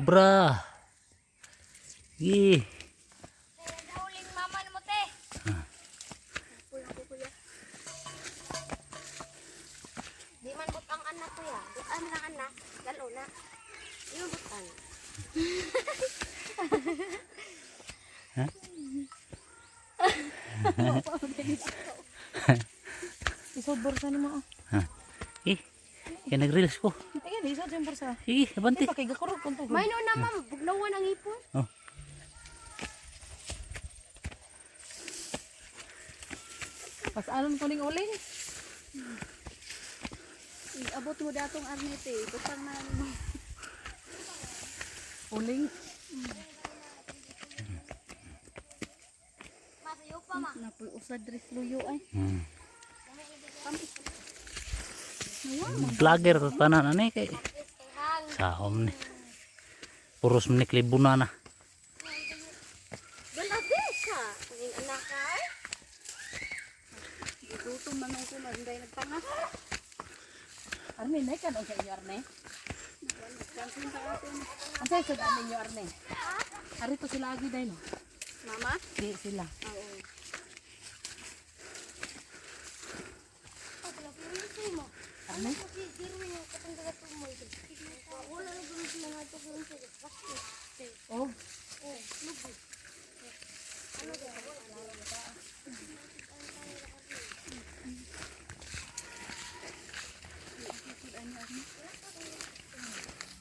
Bra. Ih. Huling mama mo te. Kuya. Di man butang anak ko ya. Butan lang anak. Lalo na. Yung butan. Ha? Isod bursa ni mo. Ha. Ih. Kaya nag-reels ko. Ayan, isod yung bursa. Ih, abante. Di pa kay gakurog kunto. May no na ma'am. Bugnawan ang ipon. Oh. Pasaanon ko ning uling. Abot mo datong arnete. Butang na mo. Uling. Masayo pa ma. Napoy usad dress luyo ay. Vlogger tanan ani kay sahom ni. Puros menik libuna na. Galades ka. Ang anak ka ay. Gutom man ako manday nagpangas. Arne nay kan o sa iyo arne. Ang sa isod ano niyo arne. Ari to sila agi day no. Mama? Di sila. Oo. Arne. Oh.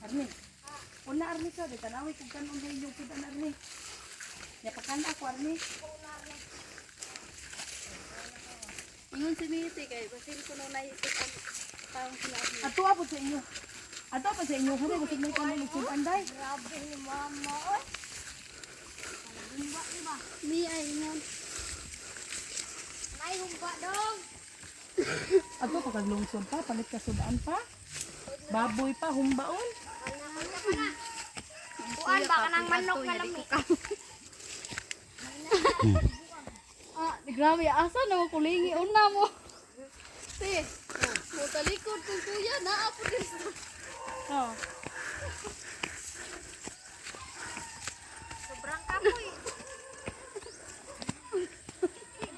Arne. Una arne ka de tanawi kung kanon day yung kidan arne. Ya pakan ako arne. Ingon si Miti kay basin ko nung naisip ang taong sinabi. Ato apod sa inyo. Ato pa sa inyo hari basig may kanon ug anday. Grabe ni mama. Oy. Humba diba? Mi ay ingon. Nay humba dong. Ato pa kag lungsod pa palit ka sudaan pa. Baboy pa humbaon. Kuan ba kanang manok na lami? Ah, grabe, asa na mo kulingi una mo. Si, mo talikod kung kuya, naapo din sa... Oh. Sobrang kapoy.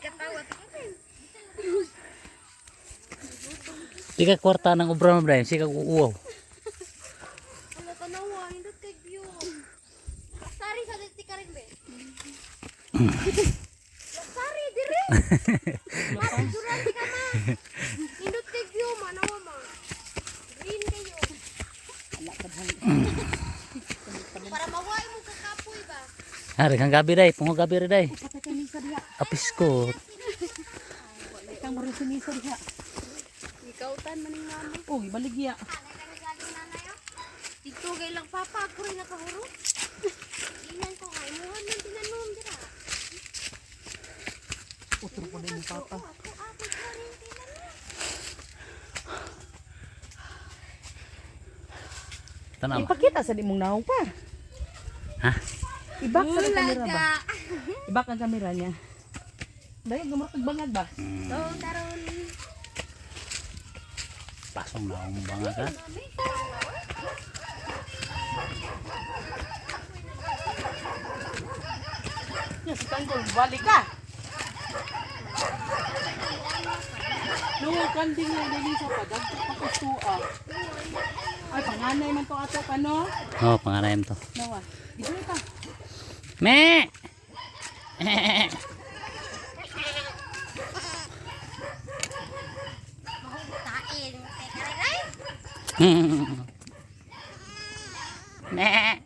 Katawa tingin. Di ka kwarta ng obra mo Brian, si kag uuaw. Wala tanawa, hindot kay view. Sari sa diti ka rin be. Sari dire. Mapisuran di ka ma. Hindot kay view manawa ma. Green kayo. Para mawai mo kakapoy ba? Hari kang gabi day, pungo gabi rin day. Patay ka ni sa diha. Apis ko. Kang maro sini sa diha. Ikautan maning mama. Uy, baligya. Dito kay lang papa ako rin nakahuro. Inan ko kay muhan man tinanom dira. Utro ko din ni papa. Ako ko rin tinanom. Tanaw. Ipakita sa di mong naong pa. Ha? Ibak sa kamera ba? Ibak ang kamera niya. Dahil gumatag bangag ba? So karon Pasong na akong banga ka. Yes, tanggol, balik ka. Nung kanding na din sa padag, pakusua. Ay, panganay man to ato ka, no? Oh, panganayam to. Nawa. Dito ka. Me! mahutain kay karay. Me!